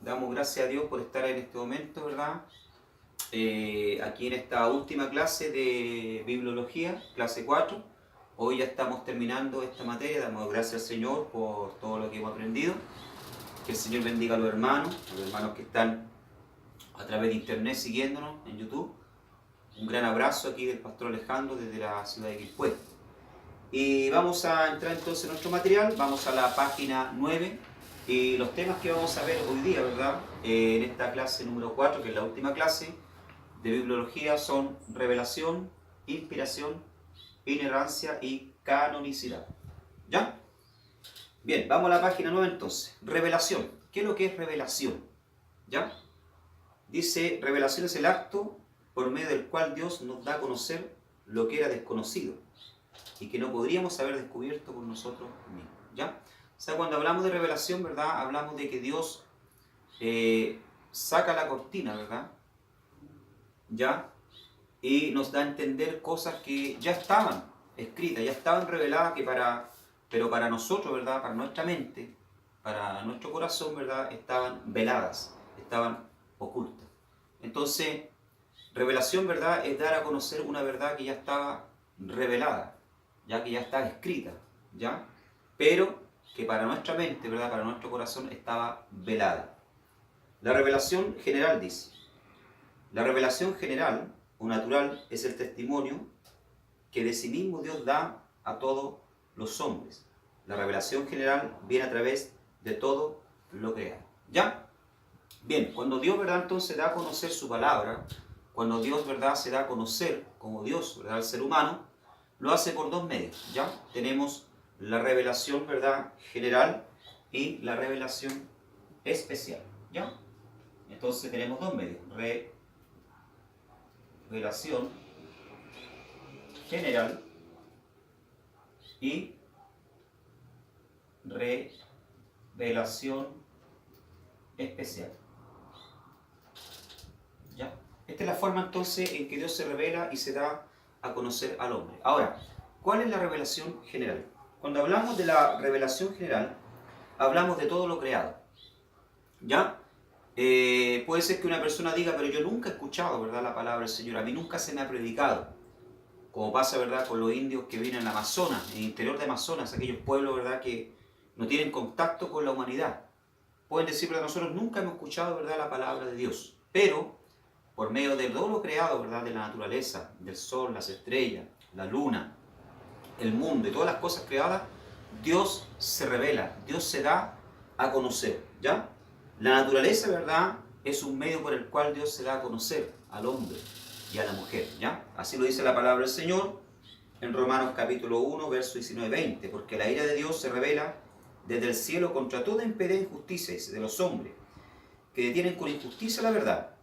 Damos gracias a Dios por estar en este momento, ¿verdad? Aquí en esta última clase de Bibliología, clase 4. Hoy ya estamos terminando esta materia. Damos gracias al Señor por todo lo que hemos aprendido. Que el Señor bendiga a los hermanos que están a través de internet siguiéndonos en YouTube. Un gran abrazo aquí del Pastor Alejandro desde la ciudad de Quilpué. Y vamos a entrar entonces en nuestro material. Vamos a la página 9. Y los temas que vamos a ver hoy día, ¿verdad? En esta clase número 4, que es la última clase de Bibliología, son revelación, inspiración, inerrancia y canonicidad. ¿Ya? Bien, vamos a la página 9 entonces. Revelación. ¿Qué es lo que es revelación? ¿Ya? Dice, revelación es el acto por medio del cual Dios nos da a conocer lo que era desconocido y que no podríamos haber descubierto por nosotros mismos. ¿Ya? O sea, cuando hablamos de revelación, ¿verdad? Hablamos de que Dios saca la cortina, ¿verdad? ¿Ya? Y nos da a entender cosas que ya estaban escritas, ya estaban reveladas, pero para nosotros, ¿verdad? Para nuestra mente, para nuestro corazón, ¿verdad? Estaban veladas, estaban ocultas. Entonces, revelación, ¿verdad? Es dar a conocer una verdad que ya estaba revelada, ya que ya estaba escrita, ¿ya? Pero que para nuestra mente, ¿verdad? Para nuestro corazón estaba velada. La revelación general dice, la revelación general o natural es el testimonio que de sí mismo Dios da a todos los hombres. La revelación general viene a través de todo lo creado. ¿Ya? Bien, cuando Dios, ¿verdad? Entonces da a conocer su palabra, cuando Dios, ¿verdad? Se da a conocer como Dios, ¿verdad? Al ser humano, lo hace por dos medios. ¿Ya? Tenemos la revelación, ¿verdad? General y la revelación especial. ¿Ya? Entonces tenemos dos medios. Revelación general y revelación especial. ¿Ya? Esta es la forma entonces en que Dios se revela y se da a conocer al hombre. Ahora, ¿cuál es la revelación general? Cuando hablamos de la revelación general, hablamos de todo lo creado. ¿Ya? Puede ser que una persona diga, pero yo nunca he escuchado, ¿verdad?, la palabra del Señor. A mí nunca se me ha predicado. Como pasa, ¿verdad?, con los indios que vienen al Amazonas, en el interior de Amazonas, aquellos pueblos, ¿verdad?, que no tienen contacto con la humanidad. Pueden decir, pero nosotros nunca hemos escuchado, ¿verdad?, la palabra de Dios. Pero, por medio de todo lo creado, ¿verdad?, de la naturaleza, del sol, las estrellas, la luna, el mundo y todas las cosas creadas, Dios se revela, Dios se da a conocer, ¿ya? La naturaleza, ¿verdad?, es un medio por el cual Dios se da a conocer al hombre y a la mujer, ¿ya? Así lo dice la palabra del Señor en Romanos capítulo 1, verso 19-20, porque la ira de Dios se revela desde el cielo contra toda impiedad e injusticia de los hombres, que detienen con injusticia la verdad,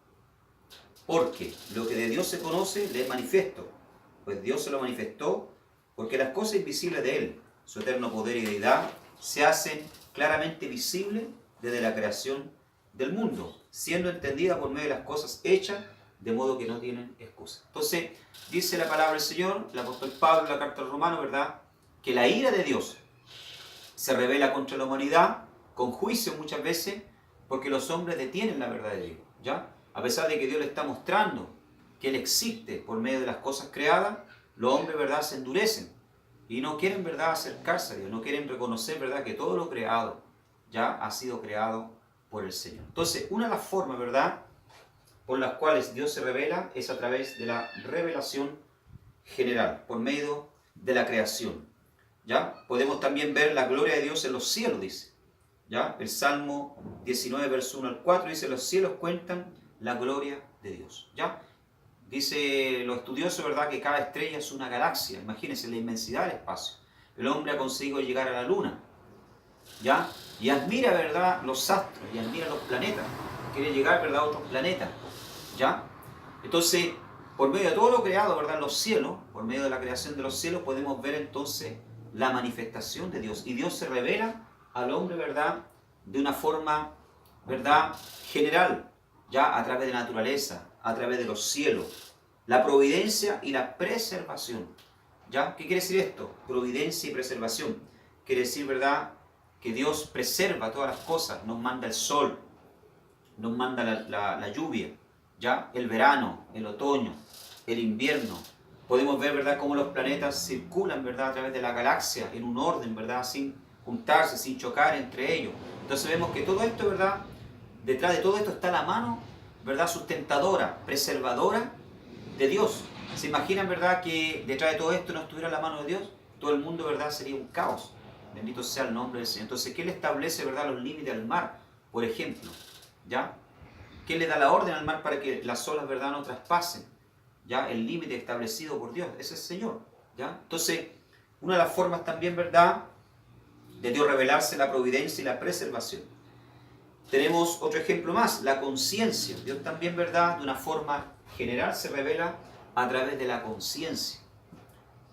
porque lo que de Dios se conoce le es manifiesto, pues Dios se lo manifestó, porque las cosas invisibles de Él, su eterno poder y deidad, se hacen claramente visibles desde la creación del mundo, siendo entendida por medio de las cosas hechas, de modo que no tienen excusa. Entonces, dice la palabra del Señor, el apóstol Pablo en la carta a los Romanos, ¿verdad?, que la ira de Dios se revela contra la humanidad, con juicio muchas veces, porque los hombres detienen la verdad de Dios, ¿ya? A pesar de que Dios le está mostrando que Él existe por medio de las cosas creadas, los hombres, ¿verdad?, se endurecen y no quieren, ¿verdad?, acercarse a Dios, no quieren reconocer, ¿verdad?, que todo lo creado ya ha sido creado por el Señor. Entonces, una de las formas, ¿verdad?, por las cuales Dios se revela es a través de la revelación general, por medio de la creación. ¿Ya? Podemos también ver la gloria de Dios en los cielos, dice. ¿Ya? El Salmo 19, verso 1 al 4 dice, los cielos cuentan la gloria de Dios. ¿Ya? Dice los estudiosos, ¿verdad?, que cada estrella es una galaxia. Imagínense la inmensidad del espacio. El hombre ha conseguido llegar a la luna, ¿ya? Y admira, ¿verdad?, los astros, y admira los planetas. Quiere llegar, ¿verdad?, a otros planetas, ¿ya? Entonces, por medio de todo lo creado, ¿verdad?, en los cielos, por medio de la creación de los cielos, podemos ver entonces la manifestación de Dios. Y Dios se revela al hombre, ¿verdad?, de una forma, ¿verdad?, general, ya a través de la naturaleza, a través de los cielos, la providencia y la preservación. ¿Ya? ¿Qué quiere decir esto? Providencia y preservación. Quiere decir, ¿verdad?, que Dios preserva todas las cosas, nos manda el sol, nos manda la lluvia, ¿ya? El verano, el otoño, el invierno. Podemos ver, ¿verdad?, cómo los planetas circulan, ¿verdad?, a través de la galaxia en un orden, ¿verdad?, sin juntarse, sin chocar entre ellos. Entonces vemos que todo esto, ¿verdad?, detrás de todo esto está la mano, ¿verdad?, sustentadora, preservadora de Dios. ¿Se imaginan, verdad, que detrás de todo esto no estuviera la mano de Dios? Todo el mundo, ¿verdad?, sería un caos. Bendito sea el nombre del Señor. Entonces, ¿quién le establece, verdad, los límites al mar, por ejemplo? ¿Ya? ¿Quién le da la orden al mar para que las olas, verdad, no traspasen, ¿ya?, el límite establecido por Dios? Ese es el Señor, ¿ya? Entonces, una de las formas también, ¿verdad?, de Dios revelarse la providencia y la preservación. Tenemos otro ejemplo más, la conciencia. Dios también, ¿verdad?, de una forma general se revela a través de la conciencia.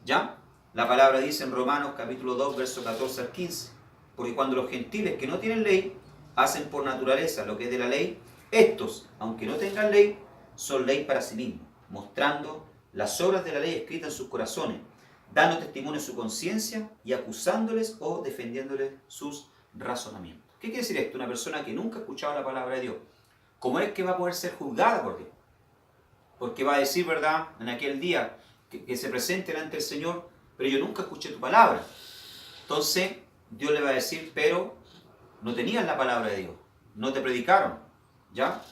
¿Ya? La palabra dice en Romanos capítulo 2, verso 14 al 15, porque cuando los gentiles que no tienen ley hacen por naturaleza lo que es de la ley, estos, aunque no tengan ley, son ley para sí mismos, mostrando las obras de la ley escritas en sus corazones, dando testimonio de su conciencia y acusándoles o defendiéndoles sus razonamientos. ¿Qué quiere decir esto? Una persona que nunca ha escuchado la palabra de Dios, ¿cómo es que va a poder ser juzgada por Dios? Porque va a decir, ¿verdad?, en aquel día que se presente delante del Señor, pero yo nunca escuché tu palabra. Entonces, Dios le va a decir, pero no tenías la palabra de Dios, no te predicaron, ¿ya?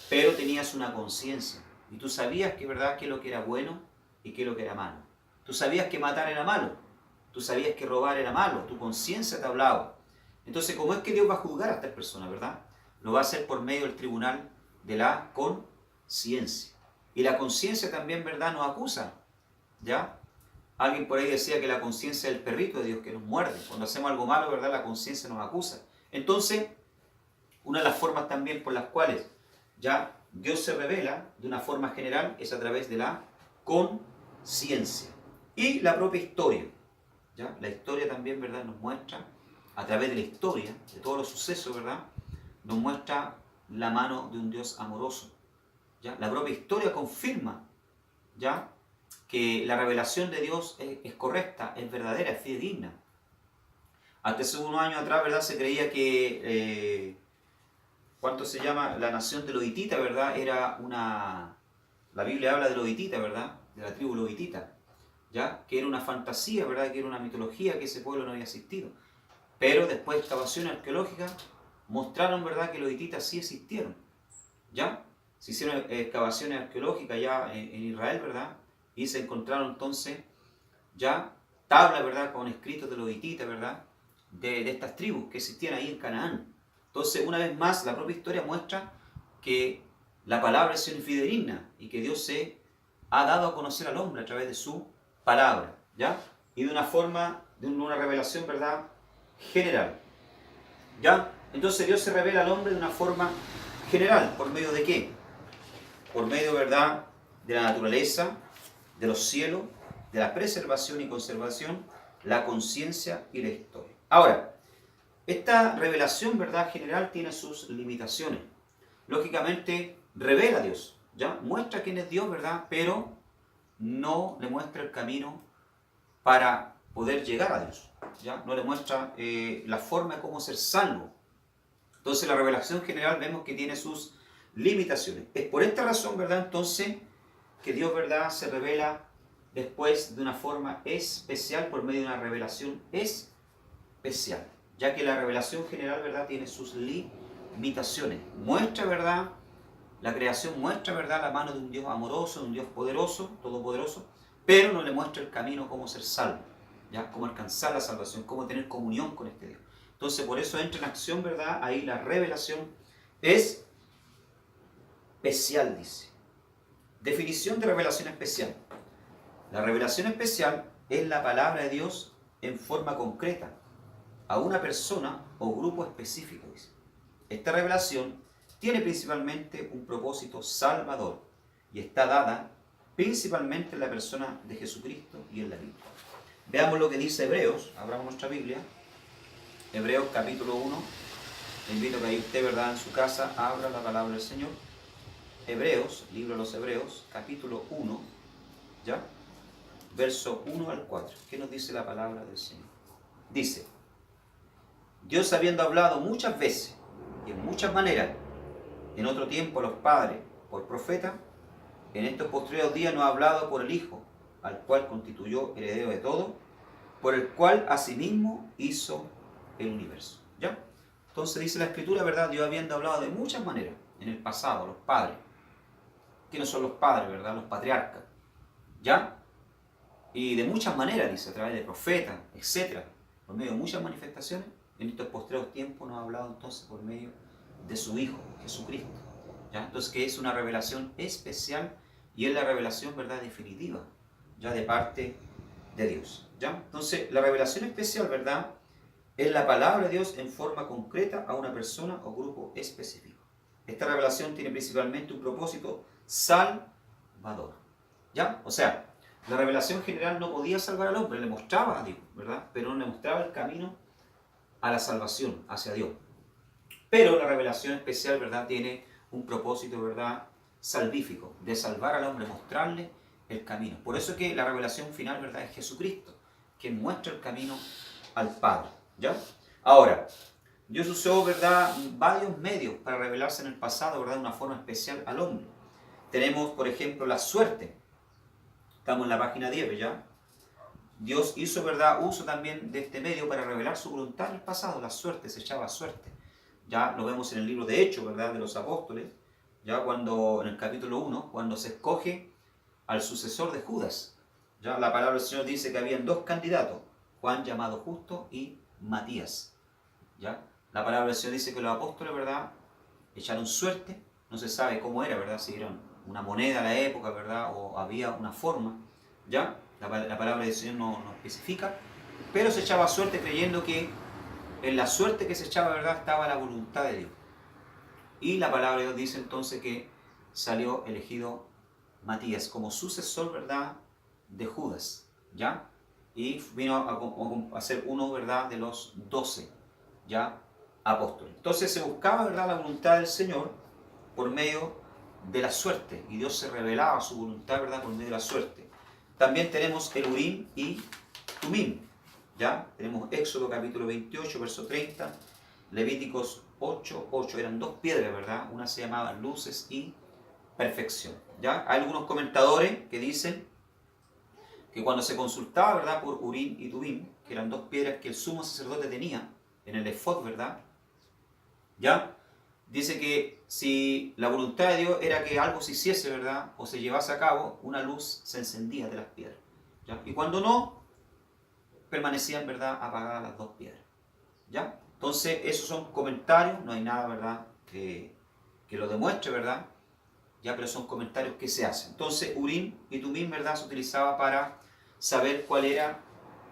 Pero tenías una conciencia, y tú sabías que, ¿verdad?, qué es lo que era bueno y qué es lo que era malo. Tú sabías que matar era malo, tú sabías que robar era malo, tu conciencia te hablaba. Entonces, ¿cómo es que Dios va a juzgar a estas personas, verdad? Lo va a hacer por medio del tribunal de la conciencia. Y la conciencia también, ¿verdad?, nos acusa, ¿ya? Alguien por ahí decía que la conciencia es el perrito de Dios que nos muerde. Cuando hacemos algo malo, ¿verdad?, la conciencia nos acusa. Entonces, una de las formas también por las cuales ya Dios se revela de una forma general es a través de la conciencia. Y la propia historia, ¿ya? La historia también, ¿verdad?, nos muestra, a través de la historia, de todos los sucesos, ¿verdad?, nos muestra la mano de un Dios amoroso, ¿ya? La propia historia confirma, ¿ya?, que la revelación de Dios es correcta, es verdadera, es fidedigna. Hasta hace unos años atrás, ¿verdad?, se creía que, ¿cuánto se llama? La nación de los hititas, ¿verdad?, era una... La Biblia habla de los hititas, ¿verdad?, de la tribu los hititas, ¿ya?, que era una fantasía, ¿verdad?, que era una mitología, que ese pueblo no había existido. Pero después de excavaciones arqueológicas mostraron, ¿verdad?, que los hititas sí existieron, ¿ya? Se hicieron excavaciones arqueológicas ya en Israel, ¿verdad?, y se encontraron entonces ya tablas, ¿verdad?, con escritos de los hititas, ¿verdad?, de estas tribus que existían ahí en Canaán. Entonces, una vez más, la propia historia muestra que la palabra es fidedigna y que Dios se ha dado a conocer al hombre a través de su palabra, ¿ya? Y de una forma, de una revelación, ¿verdad?, general, ¿ya? Entonces Dios se revela al hombre de una forma general. ¿Por medio de qué? Por medio, ¿verdad?, de la naturaleza, de los cielos, de la preservación y conservación, la conciencia y la historia. Ahora, esta revelación, ¿verdad?, general tiene sus limitaciones. Lógicamente, revela a Dios, ¿ya? Muestra quién es Dios, ¿verdad?, pero no le muestra el camino para poder llegar a Dios, ¿ya? No le muestra la forma de cómo ser salvo. Entonces, la revelación general vemos que tiene sus limitaciones. Es por esta razón, ¿verdad?, entonces, que Dios, ¿verdad?, se revela después de una forma especial por medio de una revelación especial, ya que la revelación general, ¿verdad?, tiene sus limitaciones. Muestra, ¿verdad?, la creación muestra, ¿verdad?, la mano de un Dios amoroso, de un Dios poderoso, todopoderoso, pero no le muestra el camino cómo ser salvo, ¿ya?, cómo alcanzar la salvación, cómo tener comunión con este Dios. Entonces, por eso entra en acción, ¿verdad?, ahí la revelación es especial, dice. Definición de revelación especial. La revelación especial es la palabra de Dios en forma concreta a una persona o grupo específico, dice. Esta revelación tiene principalmente un propósito salvador y está dada principalmente en la persona de Jesucristo y en la Biblia. Veamos lo que dice Hebreos, abramos nuestra Biblia, Hebreos capítulo 1, le invito a que ahí usted, ¿verdad?, en su casa abra la palabra del Señor. Hebreos, libro de los Hebreos, capítulo 1, ¿ya?, verso 1 al 4. ¿Qué nos dice la palabra del Señor? Dice: Dios, habiendo hablado muchas veces y en muchas maneras en otro tiempo a los padres por profeta, en estos postreros días nos ha hablado por el Hijo, al cual constituyó heredero de todo, por el cual asimismo hizo el universo. ¿Ya? Entonces dice la Escritura, ¿verdad? Dios habiendo hablado de muchas maneras en el pasado, los padres. ¿Quiénes son los padres, verdad? Los patriarcas. ¿Ya? Y de muchas maneras, dice, a través de profetas, etc. Por medio de muchas manifestaciones, en estos postreros tiempos nos ha hablado entonces por medio de su Hijo, Jesucristo. ¿Ya? Entonces, que es una revelación especial y es la revelación, ¿verdad?, definitiva, ya de parte de Dios. ¿Ya? Entonces, la revelación especial, ¿verdad?, es la palabra de Dios en forma concreta a una persona o grupo específico. Esta revelación tiene principalmente un propósito salvador. ¿Ya? O sea, la revelación general no podía salvar al hombre, le mostraba a Dios, ¿verdad? Pero no le mostraba el camino a la salvación, hacia Dios. Pero la revelación especial, ¿verdad?, tiene un propósito, ¿verdad?, salvífico, de salvar al hombre, mostrarle el camino. Por eso es que la revelación final, ¿verdad?, es Jesucristo, quien muestra el camino al Padre. ¿Ya? Ahora, Dios usó, ¿verdad?, varios medios para revelarse en el pasado, ¿verdad?, de una forma especial al hombre. Tenemos, por ejemplo, la suerte. Estamos en la página 10, ¿ya? Dios hizo, ¿verdad?, uso también de este medio para revelar su voluntad en el pasado. La suerte, se echaba suerte. Ya lo vemos en el libro de Hechos, ¿verdad?, de los apóstoles, ya cuando, en el capítulo 1, cuando se escoge al sucesor de Judas. Ya la palabra del Señor dice que habían dos candidatos, Juan llamado Justo y Matías. ¿Ya? La palabra del Señor dice que los apóstoles, ¿verdad?, echaron suerte, no se sabe cómo era, ¿verdad?, si era una moneda a la época, ¿verdad?, o había una forma, ¿ya? La palabra del Señor no especifica, pero se echaba suerte creyendo que en la suerte que se echaba, ¿verdad?, estaba la voluntad de Dios. Y la palabra de Dios dice entonces que salió elegido Matías como sucesor, ¿verdad?, de Judas, ¿ya? Y vino a ser uno, ¿verdad?, de los 12, ¿ya?, apóstoles. Entonces se buscaba, ¿verdad?, la voluntad del Señor por medio de la suerte, y Dios se revelaba su voluntad, ¿verdad?, por medio de la suerte. También tenemos el Urim y Tumim, ¿ya? Tenemos Éxodo capítulo 28, verso 30, Levíticos 8, 8, eran dos piedras, ¿verdad? Una se llamaba luces y perfección, ¿ya? Hay algunos comentadores que dicen que cuando se consultaba, ¿verdad?, por Urim y Tumim, que eran dos piedras que el sumo sacerdote tenía en el efod, ¿verdad?, ¿ya? Dice que si la voluntad de Dios era que algo se hiciese, ¿verdad?, o se llevase a cabo, una luz se encendía de las piedras, ¿ya? Y cuando no, permanecían, ¿verdad?, apagadas las dos piedras, ¿ya? Entonces, esos son comentarios, no hay nada, ¿verdad?, que lo demuestre, ¿verdad?, ya, pero son comentarios que se hacen. Entonces, Urim y Tumim, ¿verdad?, se utilizaba para saber cuál era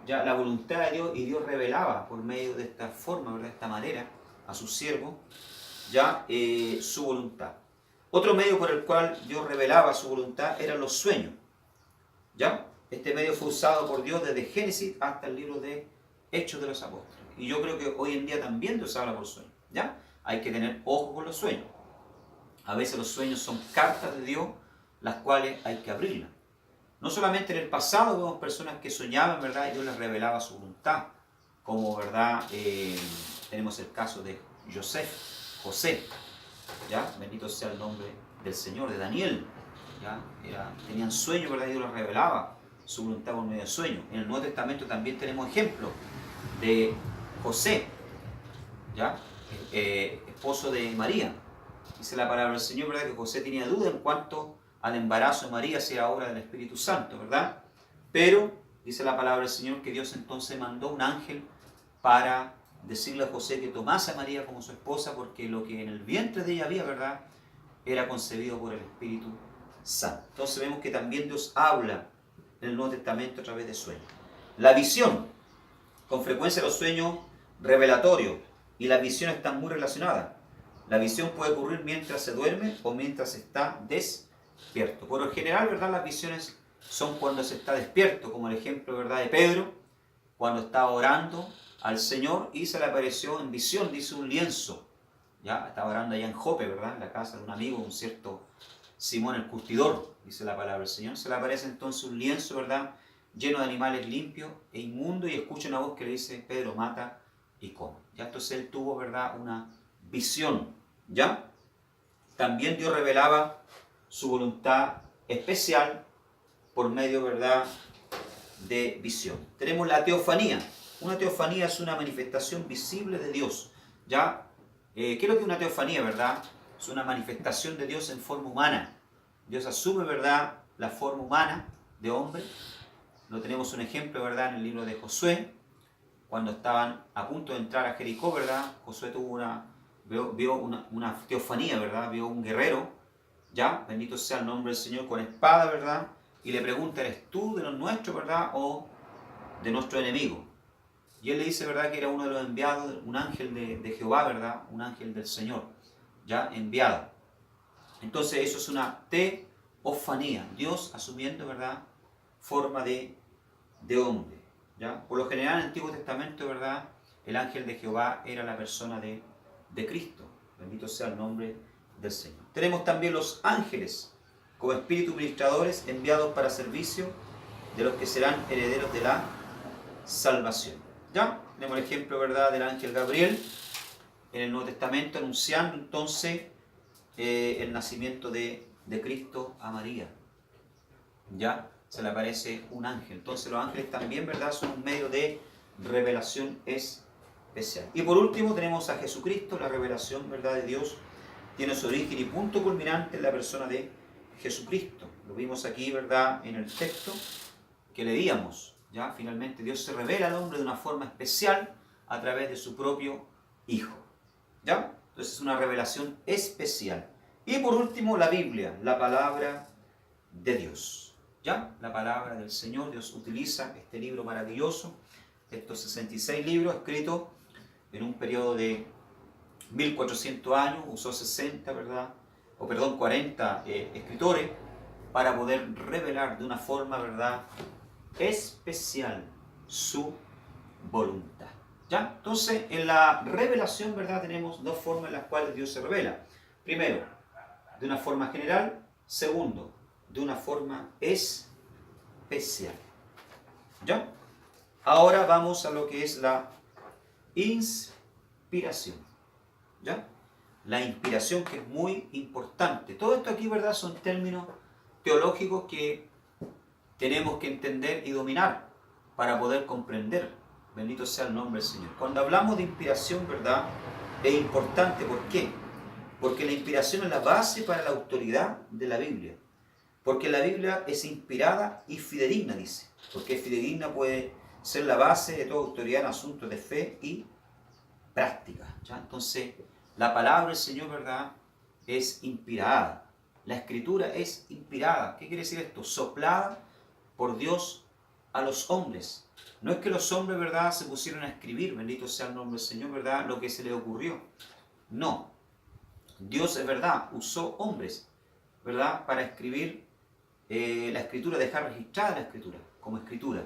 ya la voluntad de Dios, y Dios revelaba por medio de esta forma, ¿verdad?, de esta manera, a sus siervos, ya su voluntad. Otro medio por el cual Dios revelaba su voluntad eran los sueños, ¿ya? Este medio fue usado por Dios desde Génesis hasta el libro de Hechos de los Apóstoles. Y yo creo que hoy en día también Dios habla por sueños, ¿ya? Hay que tener ojo con los sueños. A veces los sueños son cartas de Dios, las cuales hay que abrirlas. No solamente en el pasado vemos personas que soñaban, ¿verdad?, y Dios les revelaba su voluntad, como, ¿verdad?, tenemos el caso de José, ¿ya? Bendito sea el nombre del Señor, de Daniel, ¿ya? Tenían sueños, ¿verdad?, y Dios les revelaba su voluntad por medio de sueños. En el Nuevo Testamento también tenemos ejemplos de José, ¿ya?, esposo de María. Dice la palabra del Señor, ¿verdad?, que José tenía duda en cuanto al embarazo de María, si era obra del Espíritu Santo, ¿verdad? Pero dice la palabra del Señor que Dios entonces mandó un ángel para decirle a José que tomase a María como su esposa, porque lo que en el vientre de ella había, ¿verdad?, era concebido por el Espíritu Santo. Entonces vemos que también Dios habla en el Nuevo Testamento a través de sueños. La visión, con frecuencia los sueños revelatorios y la visión están muy relacionadas. La visión puede ocurrir mientras se duerme o mientras está despierto. Por lo general, ¿verdad?, las visiones son cuando se está despierto, como el ejemplo, ¿verdad?, de Pedro, cuando estaba orando al Señor y se le apareció en visión, dice, un lienzo. Ya estaba orando allá en Jope, ¿verdad?, en la casa de un amigo, un cierto Simón el curtidor, dice la palabra del Señor. Se le aparece entonces un lienzo, ¿verdad?, lleno de animales limpios e inmundos, y escucha una voz que le dice: Pedro, mata y come. Ya entonces él tuvo, ¿verdad?, una visión, ¿ya? también Dios revelaba su voluntad especial por medio, ¿verdad?, de visión. Tenemos la teofanía. Una teofanía es una manifestación visible de Dios. ¿Ya? ¿Qué es lo que es una teofanía, verdad? Es una manifestación de Dios en forma humana. Dios asume, ¿verdad?, la forma humana de hombre. Lo tenemos un ejemplo, ¿verdad?, en el libro de Josué, cuando estaban a punto de entrar a Jericó, ¿verdad? Josué vio una teofanía, ¿verdad? Vio un guerrero, ¿ya? Bendito sea el nombre del Señor, con espada, ¿verdad? Y le pregunta, ¿eres tú de los nuestros, ¿verdad?, o de nuestro enemigo? Y él le dice, ¿verdad?, que era uno de los enviados, un ángel de Jehová, ¿verdad? Un ángel del Señor, ya enviado. Entonces eso es una teofanía, Dios asumiendo, ¿verdad?, forma de hombre, ¿ya? Por lo general en el Antiguo Testamento, ¿verdad?, el ángel de Jehová era la persona de Cristo. Bendito sea el nombre del Señor. Tenemos también los ángeles como espíritus ministradores enviados para servicio de los que serán herederos de la salvación. ¿Ya? Tenemos el ejemplo, ¿verdad?, del ángel Gabriel en el Nuevo Testamento anunciando entonces el nacimiento de Cristo a María. ¿Ya? Se le aparece un ángel. Entonces los ángeles también, ¿verdad?, son un medio de revelación especial. Y por último tenemos a Jesucristo. La revelación, ¿verdad?, de Dios tiene su origen y punto culminante en la persona de Jesucristo. Lo vimos aquí, ¿verdad?, en el texto que leíamos. ¿Ya? Finalmente Dios se revela al hombre de una forma especial a través de su propio Hijo. ¿Ya? Entonces es una revelación especial. Y por último la Biblia, la palabra de Dios. ¿Ya? La palabra del Señor. Dios utiliza este libro maravilloso, estos 66 libros escritos en un periodo de 1400 años, usó 60, ¿verdad? 40 escritores para poder revelar de una forma, ¿verdad?, especial su voluntad. ¿Ya? Entonces, en la revelación, ¿verdad?, tenemos dos formas en las cuales Dios se revela. Primero, de una forma general. Segundo, de una forma especial. ¿Ya? Ahora vamos a lo que es la inspiración. ¿Ya? La inspiración, que es muy importante. Todo esto aquí, ¿verdad?, son términos teológicos que tenemos que entender y dominar para poder comprender. Bendito sea el nombre del Señor. Cuando hablamos de inspiración, ¿verdad?, es importante. ¿Por qué? Porque la inspiración es la base para la autoridad de la Biblia. Porque la Biblia es inspirada y fidedigna, dice. Porque fidedigna puede ser la base de toda autoridad en asuntos de fe y práctica. ¿Ya? Entonces, la palabra del Señor, ¿verdad?, es inspirada. La Escritura es inspirada. ¿Qué quiere decir esto? Soplada por Dios a los hombres. No es que los hombres, ¿verdad?, se pusieron a escribir, bendito sea el nombre del Señor, ¿verdad?, lo que se les ocurrió. No. Dios, es verdad, usó hombres, ¿verdad?, para escribir la Escritura, dejar registrada la Escritura como Escritura.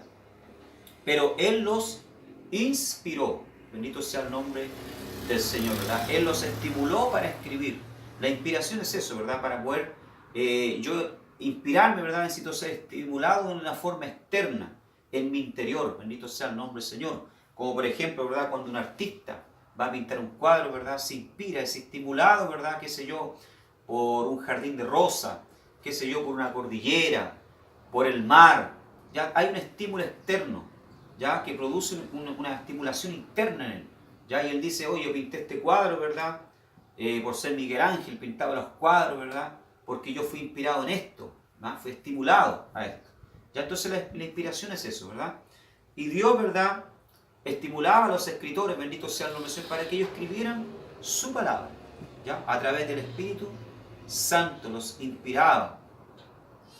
Pero Él los inspiró. Bendito sea el nombre del Señor, ¿verdad? Él los estimuló para escribir. La inspiración es eso, ¿verdad? Para poder yo inspirarme, ¿verdad? Necesito ser estimulado en una forma externa, en mi interior. Bendito sea el nombre del Señor. Como por ejemplo, ¿verdad?, cuando un artista va a pintar un cuadro, ¿verdad?, se inspira, es estimulado, ¿verdad?, qué sé yo, por un jardín de rosa, qué sé yo, por una cordillera, por el mar. Ya hay un estímulo externo, ya, que produce una estimulación interna en él. Ya, y él dice, oye, yo pinté este cuadro, ¿verdad?, por ser Miguel Ángel, pintaba los cuadros, ¿verdad?, porque yo fui inspirado en esto, ¿verdad?, fui estimulado a esto. Ya, entonces la inspiración es eso, ¿verdad? Y Dios, ¿verdad?, estimulaba a los escritores, bendito sea el nombre del Señor, para que ellos escribieran su palabra, ¿ya? A través del Espíritu Santo los inspiraba,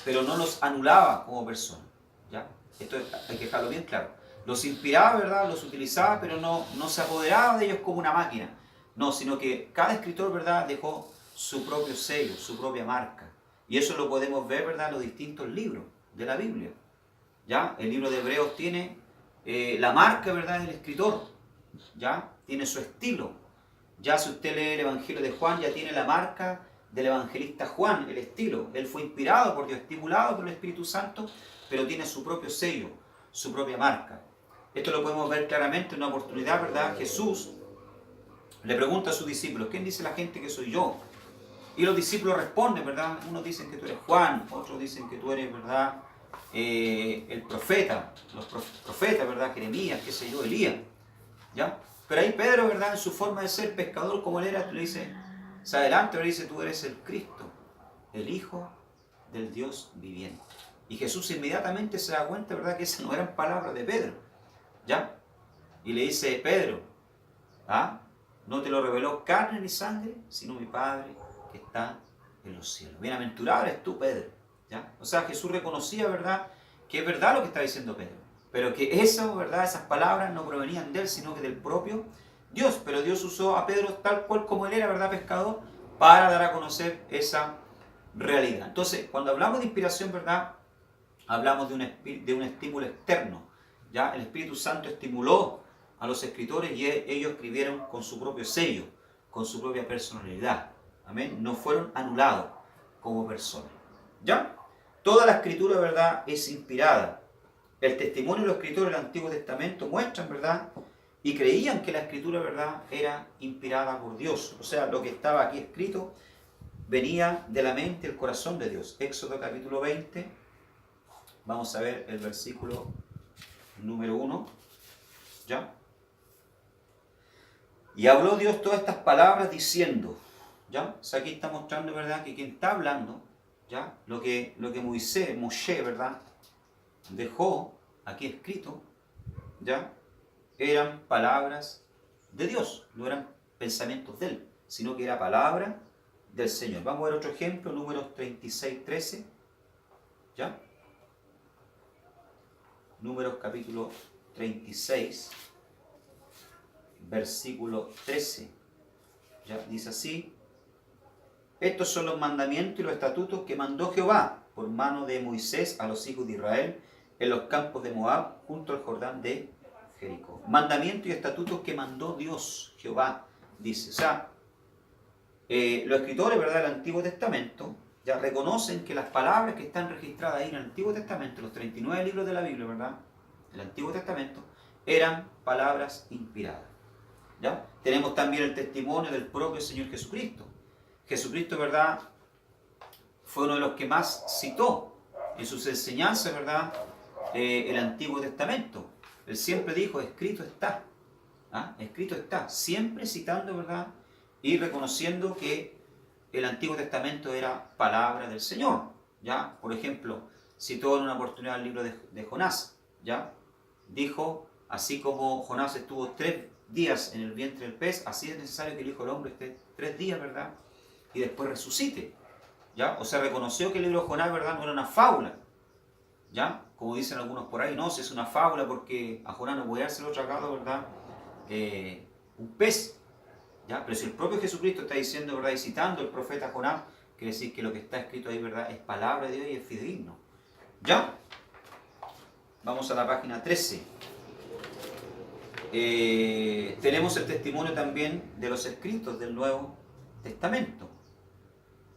pero no los anulaba como personas, ¿ya? Esto hay que dejarlo bien claro. Los inspiraba, ¿verdad?, los utilizaba, pero no se apoderaba de ellos como una máquina. No, sino que cada escritor, ¿verdad?, dejó su propio sello, su propia marca. Y eso lo podemos ver, ¿verdad?, en los distintos libros de la Biblia. ¿Ya? El libro de Hebreos tiene la marca, ¿verdad?, del escritor. ¿Ya? Tiene su estilo. Ya si usted lee el Evangelio de Juan, ya tiene la marca del evangelista Juan, el estilo. Él fue inspirado por Dios, estimulado por el Espíritu Santo, pero tiene su propio sello, su propia marca. Esto lo podemos ver claramente en una oportunidad, ¿verdad? Jesús le pregunta a sus discípulos, ¿quién dice la gente que soy yo? Y los discípulos responden, ¿verdad? Unos dicen que tú eres Juan, otros dicen que tú eres, ¿verdad? El profeta, los profetas, ¿verdad? Jeremías, qué sé yo, Elías, ¿ya? Pero ahí Pedro, ¿verdad? En su forma de ser pescador como él era, le dice, se adelanta y le dice, tú eres el Cristo, el Hijo del Dios viviente. Y Jesús inmediatamente se da cuenta, ¿verdad? Que esas no eran palabras de Pedro, ¿ya? Y le dice, Pedro, ¿ah? No te lo reveló carne ni sangre, sino mi Padre que está en los cielos. Bienaventurado eres tú, Pedro, ¿ya? O sea, Jesús reconocía, ¿verdad? Que es verdad lo que está diciendo Pedro, pero que eso, ¿verdad? Esas palabras no provenían de él, sino que del propio Dios. Pero Dios usó a Pedro tal cual como él era, ¿verdad? Pescador, para dar a conocer esa realidad. Entonces, cuando hablamos de inspiración, ¿verdad? Hablamos de un estímulo externo, ¿ya? El Espíritu Santo estimuló a los escritores y ellos escribieron con su propio sello, con su propia personalidad. Amén. No fueron anulados como personas. ¿Ya? Toda la escritura, ¿verdad?, es inspirada. El testimonio de los escritores del Antiguo Testamento muestran, ¿verdad?, y creían que la escritura, ¿verdad?, era inspirada por Dios. O sea, lo que estaba aquí escrito venía de la mente y el corazón de Dios. Éxodo capítulo 20. Vamos a ver el versículo número 1. ¿Ya? Y habló Dios todas estas palabras diciendo, ¿ya? O sea, aquí está mostrando, ¿verdad?, que quien está hablando, ¿ya? Lo que Moshe, ¿verdad?, dejó aquí escrito, ¿ya?, eran palabras de Dios, no eran pensamientos de él, sino que era palabra del Señor. Vamos a ver otro ejemplo, Números 36:13, ¿ya? Números capítulo 36, versículo 13, ¿ya? Dice así: estos son los mandamientos y los estatutos que mandó Jehová por mano de Moisés a los hijos de Israel en los campos de Moab junto al Jordán de Jericó. Mandamientos y estatutos que mandó Dios, Jehová, dice. O sea, los escritores, ¿verdad?, del Antiguo Testamento ya reconocen que las palabras que están registradas ahí en el Antiguo Testamento, los 39 libros de la Biblia, ¿verdad?, el Antiguo Testamento, eran palabras inspiradas. ¿Ya? Tenemos también el testimonio del propio Señor Jesucristo. Jesucristo, ¿verdad?, fue uno de los que más citó en sus enseñanzas, ¿verdad?, el Antiguo Testamento. Él siempre dijo, escrito está. ¿Ah? Escrito está. Siempre citando, ¿verdad?, y reconociendo que el Antiguo Testamento era palabra del Señor. ¿Ya? Por ejemplo, citó en una oportunidad el libro de Jonás. ¿Ya? Dijo, así como Jonás estuvo 3 días en el vientre del pez, así es necesario que el Hijo del Hombre esté 3 días, ¿verdad?, y después resucite. ¿Ya? O sea, reconoció que el libro de Jonás, ¿verdad?, no era una fábula. ¿Ya? Como dicen algunos por ahí, no, si es una fábula porque a Jonás no puede haberse tragado, ¿verdad?, un pez. ¿Ya? Pero si el propio Jesucristo está diciendo, ¿verdad?, y citando al profeta Jonás, quiere decir que lo que está escrito ahí, ¿verdad?, es palabra de Dios y es fidedigno. ¿Ya? Vamos a la página 13. Tenemos el testimonio también de los escritos del Nuevo Testamento.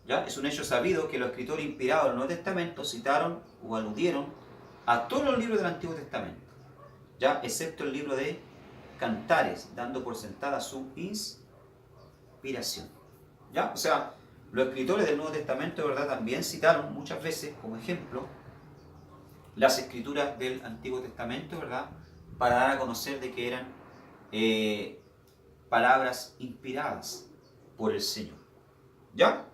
¿Ya? Es un hecho sabido que los escritores inspirados del Nuevo Testamento citaron o aludieron a todos los libros del Antiguo Testamento, ¿ya?, excepto el libro de Cantares, dando por sentada su inspiración. ¿Ya? O sea, los escritores del Nuevo Testamento, ¿verdad?, también citaron muchas veces como ejemplo las escrituras del Antiguo Testamento, ¿verdad?, para dar a conocer de que eran palabras inspiradas por el Señor. ¿Ya?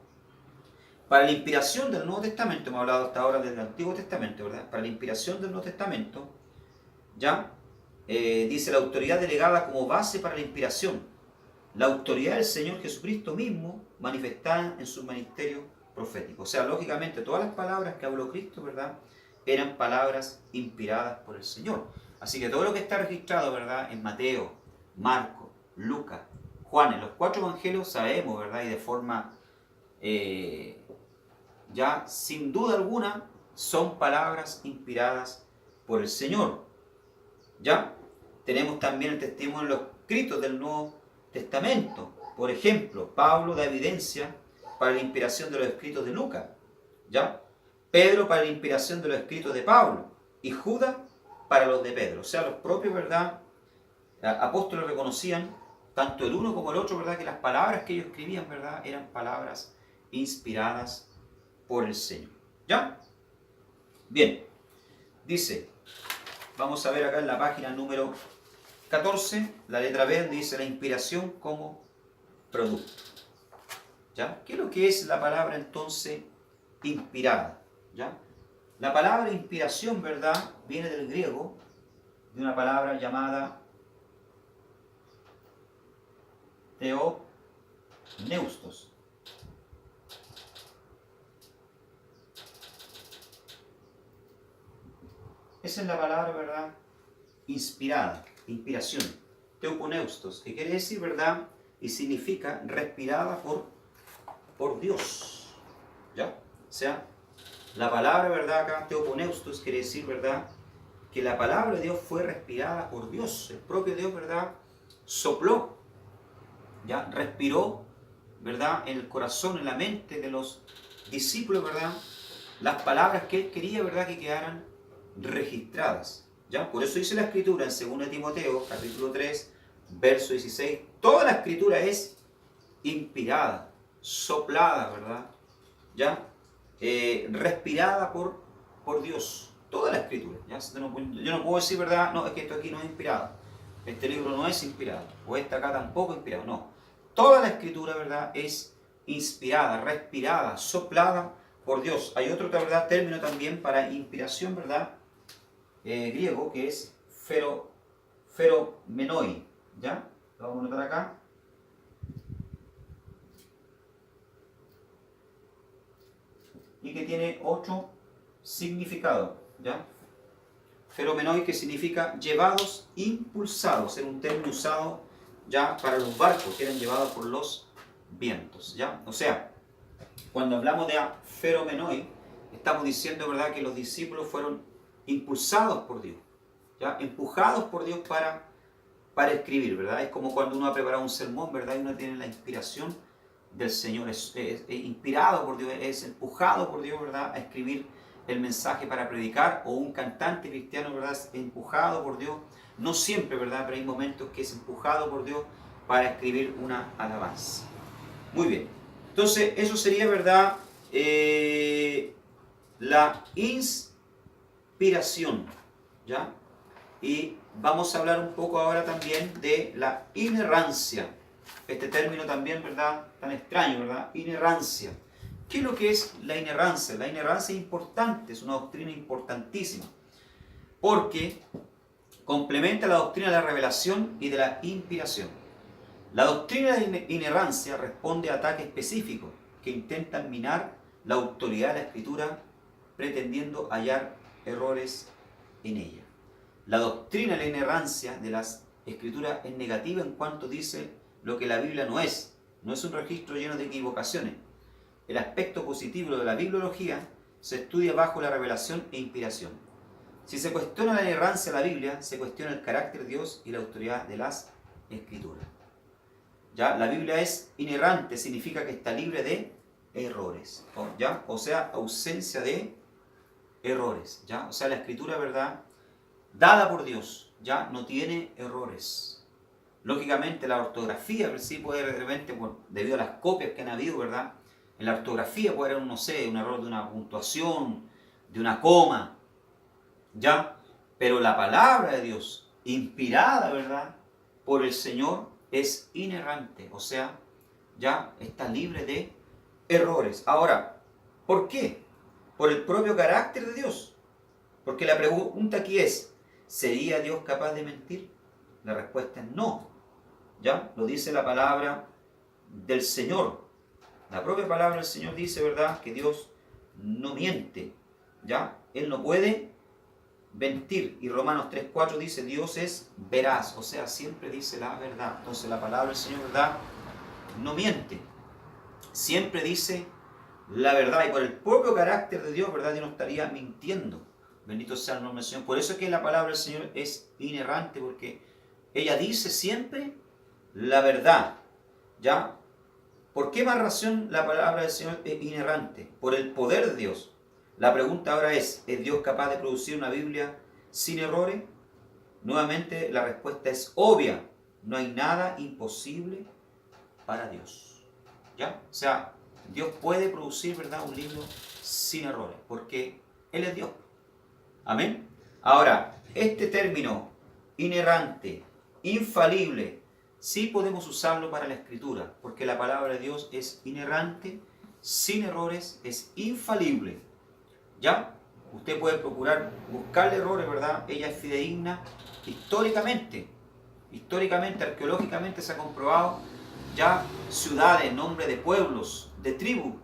Para la inspiración del Nuevo Testamento, hemos hablado hasta ahora del Antiguo Testamento, ¿verdad? Para la inspiración del Nuevo Testamento, ¿ya? Dice la autoridad delegada como base para la inspiración. La autoridad del Señor Jesucristo mismo manifestada en su ministerio profético. O sea, lógicamente, todas las palabras que habló Cristo, ¿verdad?, eran palabras inspiradas por el Señor. Así que todo lo que está registrado, ¿verdad?, en Mateo, Marcos, Lucas, Juan, en los 4 evangelios sabemos, ¿verdad?, y de forma ya sin duda alguna son palabras inspiradas por el Señor. ¿Ya? Tenemos también el testimonio de los escritos del Nuevo Testamento. Por ejemplo, Pablo da evidencia para la inspiración de los escritos de Lucas. ¿Ya? Pedro para la inspiración de los escritos de Pablo. Y Judas para los de Pedro. O sea, los propios, ¿verdad?, apóstoles reconocían, tanto el uno como el otro, ¿verdad?, que las palabras que ellos escribían, ¿verdad?, eran palabras inspiradas por el Señor. ¿Ya? Bien. Dice, vamos a ver acá en la página número 14, la letra B, dice la inspiración como producto. ¿Ya? ¿Qué es lo que es la palabra entonces inspirada? ¿Ya? La palabra inspiración, ¿verdad?, viene del griego, de una palabra llamada theopneustos. Esa es la palabra, ¿verdad?, inspirada, inspiración, theopneustos, que quiere decir, ¿verdad?, y significa respirada por Dios. ¿Ya? O sea, la palabra, ¿verdad?, acá, theopneustos, quiere decir, ¿verdad?, que la palabra de Dios fue respirada por Dios. El propio Dios, ¿verdad?, sopló, ¿ya?, respiró, ¿verdad?, en el corazón, en la mente de los discípulos, ¿verdad?, las palabras que Él quería, ¿verdad?, que quedaran registradas. ¿Ya? Por eso dice la Escritura en 2 Timoteo, capítulo 3, verso 16, toda la Escritura es inspirada, soplada, ¿verdad?, ¿ya? Respirada por Dios. Toda la Escritura. ¿Ya? Yo no puedo decir, ¿verdad?, no, es que esto aquí no es inspirado. Este libro no es inspirado. O esta acá tampoco es inspirado. No. Toda la Escritura, ¿verdad?, es inspirada, respirada, soplada por Dios. Hay otro, ¿verdad?, término también para inspiración, ¿verdad?, griego, que es feromenoi. ¿Ya? Lo vamos a notar acá. Y que tiene 8 significados. ¿Ya? Feromenoi, que significa llevados, impulsados. Era un término usado ya para los barcos que eran llevados por los vientos. ¿Ya? O sea, cuando hablamos de feromenoi, estamos diciendo, ¿verdad?, que los discípulos fueron impulsados por Dios, ¿ya?, empujados por Dios para escribir, ¿verdad? Es como cuando uno ha preparado un sermón, ¿verdad?, y uno tiene la inspiración del Señor, es inspirado por Dios, es empujado por Dios, ¿verdad?, a escribir el mensaje para predicar, o un cantante cristiano, ¿verdad?, es empujado por Dios, no siempre, ¿verdad?, pero hay momentos que es empujado por Dios para escribir una alabanza. Muy bien, entonces eso sería, ¿verdad?, la inspiración, ¿ya? Y vamos a hablar un poco ahora también de la inerrancia. Este término también, ¿verdad?, tan extraño, ¿verdad? Inerrancia. ¿Qué es lo que es la inerrancia? La inerrancia es importante, es una doctrina importantísima, porque complementa la doctrina de la revelación y de la inspiración. La doctrina de la inerrancia responde a ataques específicos que intentan minar la autoridad de la Escritura, pretendiendo hallar errores en ella. La doctrina de la inerrancia de las Escrituras es negativa en cuanto dice lo que la Biblia no es. No es un registro lleno de equivocaciones. El aspecto positivo de la bibliología se estudia bajo la revelación e inspiración. Si se cuestiona la inerrancia de la Biblia, se cuestiona el carácter de Dios y la autoridad de las Escrituras. ¿Ya? La Biblia es inerrante, significa que está libre de errores, ¿ya? O sea, ausencia de errores, ¿ya? O sea, la Escritura, ¿verdad?, dada por Dios, ya no tiene errores. Lógicamente la ortografía sí puede de repente, debido a las copias que han habido, ¿verdad?, en la ortografía puede haber, no sé, un error de una puntuación, de una coma, ¿ya? Pero la palabra de Dios, inspirada, ¿verdad?, por el Señor, es inerrante, o sea, ya está libre de errores. Ahora, ¿por qué? Por el propio carácter de Dios. Porque la pregunta aquí es, ¿sería Dios capaz de mentir? La respuesta es no. ¿Ya? Lo dice la palabra del Señor. La propia palabra del Señor dice, ¿verdad?, que Dios no miente. ¿Ya? Él no puede mentir. Y Romanos 3:4 dice, Dios es veraz. O sea, siempre dice la verdad. Entonces la palabra del Señor, ¿verdad?, no miente. Siempre dice la verdad. Y por el propio carácter de Dios, ¿verdad?, Dios no estaría mintiendo. Bendito sea el nombre del Señor. Por eso es que la palabra del Señor es inerrante, porque ella dice siempre la verdad. ¿Ya? ¿Por qué más razón la palabra del Señor es inerrante? Por el poder de Dios. La pregunta ahora ¿es Dios capaz de producir una Biblia sin errores? Nuevamente la respuesta es obvia. No hay nada imposible para Dios. ¿Ya? O sea, Dios puede producir, ¿verdad?, un libro sin errores, porque Él es Dios. Amén. Ahora, este término inerrante, infalible, sí podemos usarlo para la Escritura, porque la palabra de Dios es inerrante, sin errores, es infalible. ¿Ya? Usted puede procurar buscarle errores, ¿verdad? Ella es fidedigna históricamente. Históricamente, arqueológicamente se ha comprobado ya ciudades, nombres de pueblos, de tribus,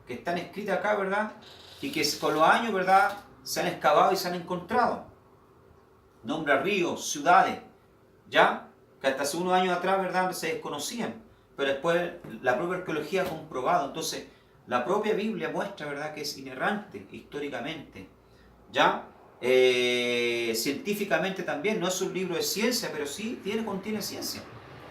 que están escritas acá, ¿verdad? Y que con los años, ¿verdad?, se han excavado y se han encontrado. Nombres ríos, ciudades, ¿ya? Que hasta hace unos años atrás, ¿verdad?, se desconocían. Pero después la propia arqueología ha comprobado. Entonces, la propia Biblia muestra, ¿verdad?, que es inerrante históricamente. ¿Ya? Científicamente también, no es un libro de ciencia, pero sí contiene ciencia.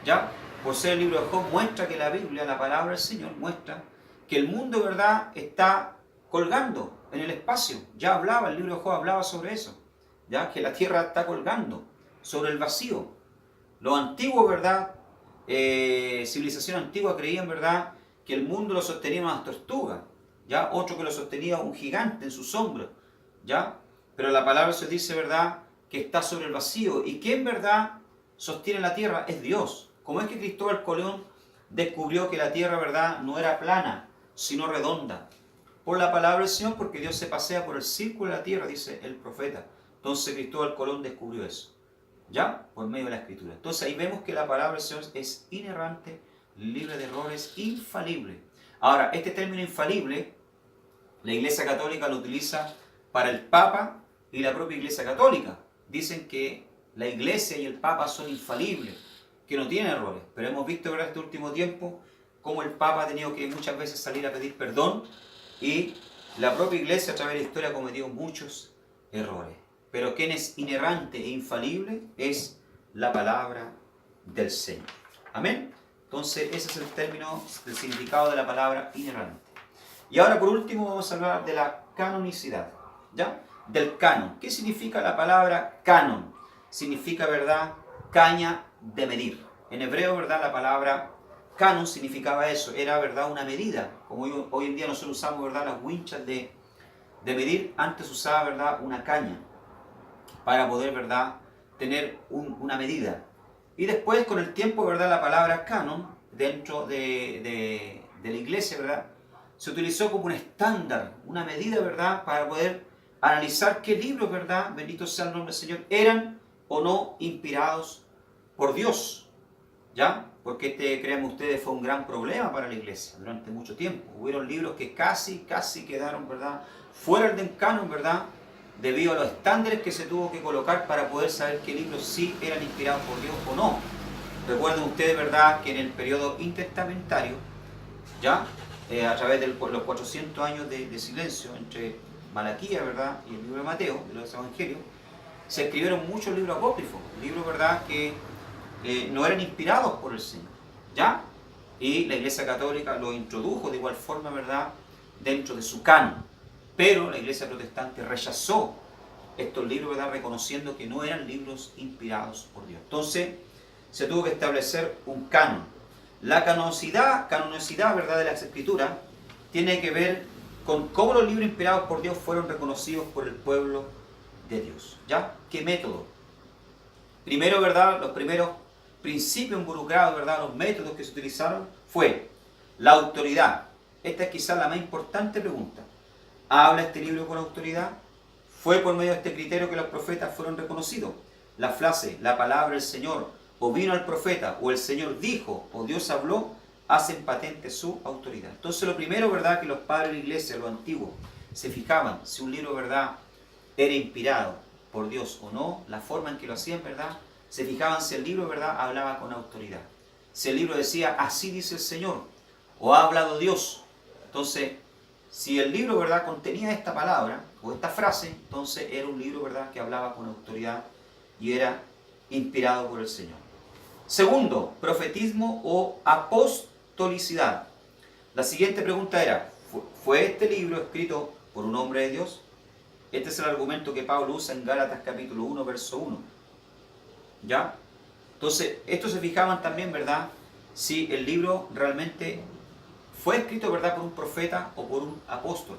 ¿Ya? Por ser el libro de Job, muestra que la Biblia, la palabra del Señor, muestra que el mundo, ¿verdad?, está colgando en el espacio. Ya hablaba, el libro de Job hablaba sobre eso. ¿Ya? Que la tierra está colgando sobre el vacío. Los antiguos, ¿verdad?, civilización antigua creían, ¿verdad?, que el mundo lo sostenía una tortuga. ¿Ya? Otro que lo sostenía un gigante en sus hombros. ¿Ya? Pero la palabra se dice, ¿verdad?, que está sobre el vacío. ¿Y quién, verdad, sostiene la tierra? Es Dios. ¿Cómo es que Cristóbal Colón descubrió que la tierra, verdad, no era plana, sino redonda? Por la palabra del Señor, porque Dios se pasea por el círculo de la tierra, dice el profeta. Entonces Cristóbal Colón descubrió eso. ¿Ya? Por medio de la Escritura. Entonces ahí vemos que la palabra del Señor es inerrante, libre de errores, infalible. Ahora, este término infalible, la Iglesia Católica lo utiliza para el Papa y la propia Iglesia Católica. Dicen que la Iglesia y el Papa son infalibles, que no tienen errores. Pero hemos visto, ¿verdad?, este último tiempo cómo el Papa ha tenido que muchas veces salir a pedir perdón y la propia Iglesia a través de la historia ha cometido muchos errores. Pero quien es inerrante e infalible es la palabra del Señor. Amén. Entonces ese es el término, el significado de la palabra inerrante. Y ahora por último vamos a hablar de la canonicidad. ¿Ya? Del canon. ¿Qué significa la palabra canon? Significa, ¿verdad?, caña de medir. En hebreo, ¿verdad?, la palabra canon significaba eso. Era, ¿verdad?, una medida. Como hoy en día nosotros usamos, ¿verdad?, las winchas de medir. Antes usaba, ¿verdad?, una caña para poder, ¿verdad?, tener una medida. Y después, con el tiempo, ¿verdad?, la palabra canon dentro de la iglesia, ¿verdad?, se utilizó como un estándar, una medida, ¿verdad?, para poder analizar qué libros, ¿verdad?, bendito sea el nombre del Señor, eran o no inspirados por Dios. ¿Ya? Porque créanme ustedes, fue un gran problema para la iglesia durante mucho tiempo. Hubieron libros que casi quedaron, ¿verdad?, fuera del canon, ¿verdad?, debido a los estándares que se tuvo que colocar para poder saber qué libros sí eran inspirados por Dios o no. Recuerden ustedes, ¿verdad?, que en el periodo intertestamentario, ¿ya?, a través de los 400 años de silencio entre Malaquías, ¿verdad?, y el libro de Mateo, de los Evangelios, se escribieron muchos libros apócrifos, libros, ¿verdad?, que no eran inspirados por el Señor. ¿Ya? Y la Iglesia Católica lo introdujo de igual forma, ¿verdad?, dentro de su canon. Pero la Iglesia Protestante rechazó estos libros, ¿verdad?, reconociendo que no eran libros inspirados por Dios. Entonces, se tuvo que establecer un canon. La canonicidad, ¿verdad?, de las Escrituras tiene que ver con cómo los libros inspirados por Dios fueron reconocidos por el pueblo de Dios. ¿Ya? ¿Qué método? Primero, ¿verdad?, los primeros principios involucrados, ¿verdad?, los métodos que se utilizaron fue la autoridad. Esta es quizás la más importante pregunta. ¿Habla este libro con autoridad? ¿Fue por medio de este criterio que los profetas fueron reconocidos? La frase, la palabra del Señor, o vino al profeta, o el Señor dijo, o Dios habló, hacen patente su autoridad. Entonces lo primero, ¿verdad?, que los padres de la iglesia, los antiguos, se fijaban si un libro, ¿verdad?, era inspirado por Dios o no, la forma en que lo hacían, ¿verdad?, se fijaban si el libro, ¿verdad?, hablaba con autoridad. Si el libro decía, así dice el Señor, o ha hablado Dios. Entonces, si el libro, ¿verdad?, contenía esta palabra, o esta frase, entonces era un libro, ¿verdad?, que hablaba con autoridad y era inspirado por el Señor. Segundo, profetismo o apostolicidad. La siguiente pregunta era, ¿fue este libro escrito por un hombre de Dios? Este es el argumento que Pablo usa en Gálatas capítulo 1, verso 1. ¿Ya? Entonces, estos se fijaban también, ¿verdad?, si el libro realmente fue escrito, ¿verdad?, por un profeta o por un apóstol,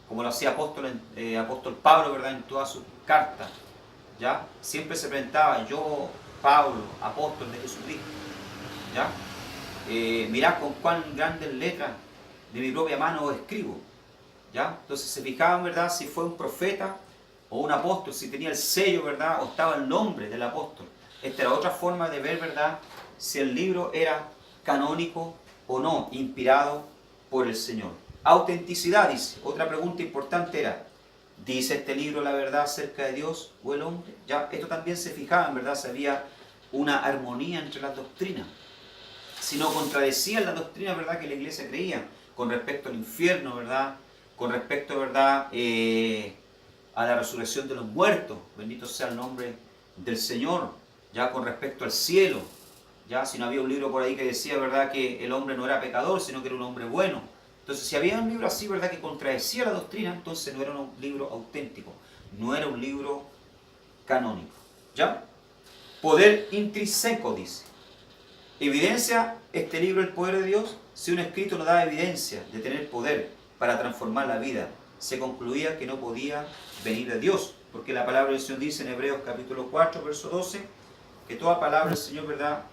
como lo hacía apóstol Pablo, ¿verdad?, en todas sus cartas, ¿ya? Siempre se presentaba: yo, Pablo, apóstol de Jesucristo, ¿ya? Mirad con cuán grandes letras de mi propia mano os escribo, ¿ya? Entonces se fijaban, ¿verdad?, si fue un profeta o un apóstol, si tenía el sello, ¿verdad?, o estaba el nombre del apóstol. Esta era otra forma de ver, ¿verdad?, si el libro era canónico o no, inspirado por el Señor. Autenticidad, dice. Otra pregunta importante era: ¿dice este libro la verdad acerca de Dios o el hombre? Ya, esto también se fijaba, en verdad, si había una armonía entre las doctrinas. Si no contradecían las doctrinas, ¿verdad?, que la iglesia creía con respecto al infierno, ¿verdad?, con respecto, ¿verdad?, a la resurrección de los muertos, bendito sea el nombre del Señor, ya con respecto al cielo, ya si no había un libro por ahí que decía, ¿verdad?, que el hombre no era pecador, sino que era un hombre bueno. Entonces, si había un libro así, ¿verdad?, que contradecía la doctrina, entonces no era un libro auténtico, no era un libro canónico, ¿ya? Poder intrínseco, dice. ¿Evidencia este libro el poder de Dios? Si un escrito no da evidencia de tener poder para transformar la vida, se concluía que no podía venir de Dios, porque la palabra del Señor dice en Hebreos capítulo 4, verso 12, que toda palabra del Señor, ¿verdad?,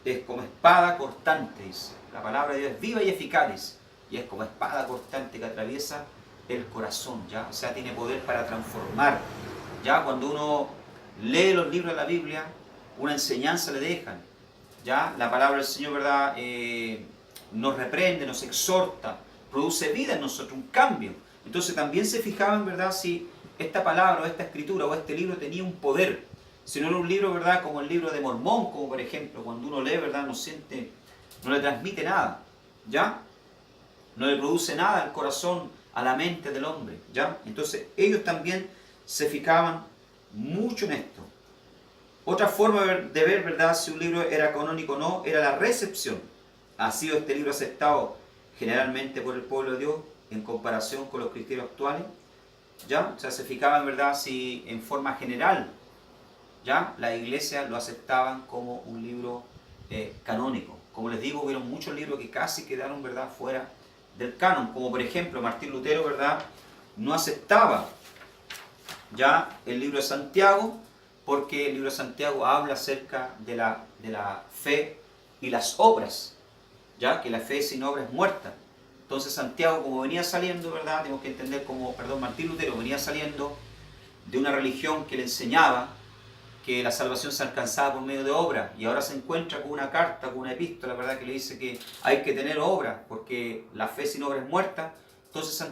es como espada cortante, dice. La palabra de Dios es viva y eficaz, y es como espada cortante que atraviesa el corazón, ¿ya? O sea, tiene poder para transformar. Ya cuando uno lee los libros de la Biblia, una enseñanza le dejan, ¿ya? La palabra del Señor, ¿verdad?, nos reprende, nos exhorta, produce vida en nosotros, un cambio. Entonces también se fijaban, ¿verdad?, si esta palabra o esta escritura o este libro tenía un poder. Si no era un libro, ¿verdad?, como el libro de Mormón, como por ejemplo, cuando uno lee, ¿verdad?, no siente, no le transmite nada, ¿ya? No le produce nada al corazón, a la mente del hombre, ¿ya? Entonces ellos también se fijaban mucho en esto. Otra forma de ver, ¿verdad?, si un libro era canónico o no, era la recepción. ¿Ha sido este libro aceptado generalmente por el pueblo de Dios en comparación con los criterios actuales? ¿Ya? O sea, se fijaban, ¿verdad?, si en forma general, ¿ya?, la iglesia lo aceptaban como un libro canónico. Como les digo, hubieron muchos libros que casi quedaron, ¿verdad?, fuera del canon. Como por ejemplo, Martín Lutero, ¿verdad?, no aceptaba ya el libro de Santiago, porque el libro de Santiago habla acerca de la fe y las obras, ya que la fe sin obras es muerta. Entonces Santiago, como venía saliendo, ¿verdad?, tenemos que entender como, Martín Lutero venía saliendo de una religión que le enseñaba que la salvación se alcanzaba por medio de obras, y ahora se encuentra con una carta, con una epístola, ¿verdad?, que le dice que hay que tener obras, porque la fe sin obras es muerta. Entonces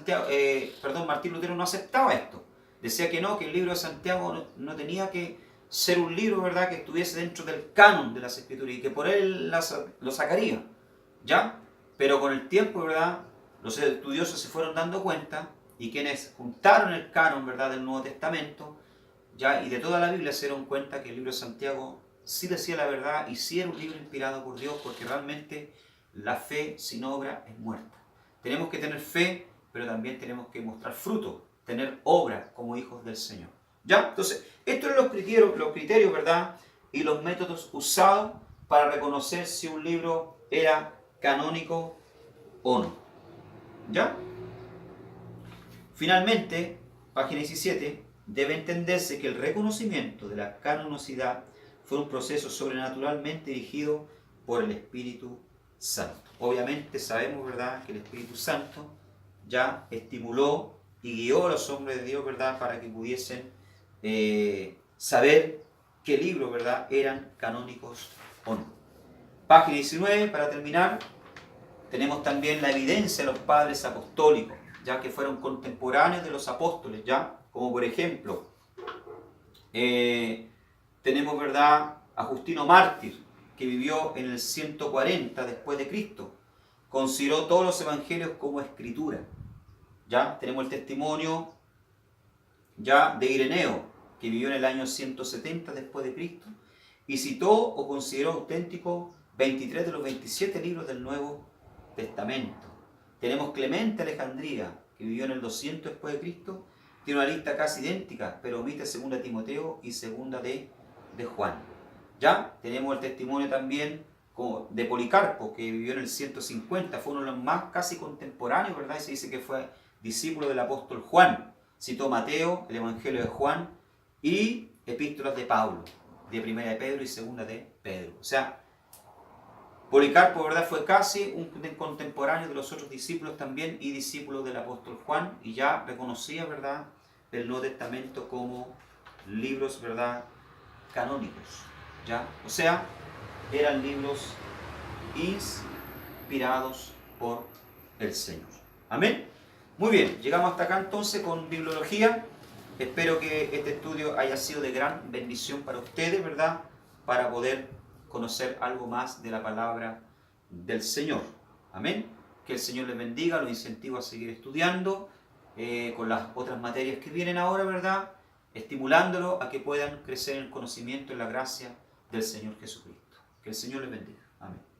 Martín Lutero no aceptaba esto. Decía que no, que el libro de Santiago no tenía que ser un libro, ¿verdad?, que estuviese dentro del canon de las Escrituras y que por él lo sacaría, ¿ya? Pero con el tiempo, ¿verdad?, los estudiosos se fueron dando cuenta, y quienes juntaron el canon, ¿verdad?, del Nuevo Testamento, ¿ya?, y de toda la Biblia, se dieron cuenta que el libro de Santiago sí decía la verdad y sí era un libro inspirado por Dios, porque realmente la fe sin obra es muerta. Tenemos que tener fe, pero también tenemos que mostrar fruto, tener obra como hijos del Señor, ¿ya? Entonces, estos son los criterios, ¿verdad?, y los métodos usados para reconocer si un libro era canónico o no, ¿ya? Finalmente, página 17, debe entenderse que el reconocimiento de la canonicidad fue un proceso sobrenaturalmente dirigido por el Espíritu Santo. Obviamente sabemos, ¿verdad?, que el Espíritu Santo ya estimuló y guió a los hombres de Dios, ¿verdad?, para que pudiesen saber qué libros, ¿verdad?, eran canónicos o no. Página 19, para terminar, tenemos también la evidencia de los padres apostólicos, ya que fueron contemporáneos de los apóstoles, ya, como por ejemplo, tenemos, ¿verdad?, a Justino Mártir, que vivió en el 140 después de Cristo, consideró todos los evangelios como escritura, ya. Tenemos el testimonio, ya, de Ireneo, que vivió en el año 170 después de Cristo, y citó o consideró auténticos 23 de los 27 libros del Nuevo Testamento. Tenemos Clemente de Alejandría, que vivió en el 200 después de Cristo, tiene una lista casi idéntica, pero omite 2 de Timoteo y 2 de Juan. ¿Ya? Tenemos el testimonio también de Policarpo, que vivió en el 150, fue uno de los más casi contemporáneos, ¿verdad? Y se dice que fue discípulo del apóstol Juan. Citó Mateo, el Evangelio de Juan y epístolas de Pablo, de Primera de Pedro y Segunda de Pedro. O sea, Policarpo, ¿verdad?, fue casi un contemporáneo de los otros discípulos también y discípulo del apóstol Juan, y ya reconocía, ¿verdad?, el Nuevo Testamento como libros, ¿verdad?, canónicos, ¿ya? O sea, eran libros inspirados por el Señor. Amén. Muy bien, llegamos hasta acá entonces con bibliología. Espero que este estudio haya sido de gran bendición para ustedes, ¿verdad?, para poder conocer algo más de la palabra del Señor. Amén. Que el Señor les bendiga, los incentivo a seguir estudiando con las otras materias que vienen ahora, ¿verdad?, estimulándolo a que puedan crecer en el conocimiento, en la gracia del Señor Jesucristo. Que el Señor les bendiga. Amén.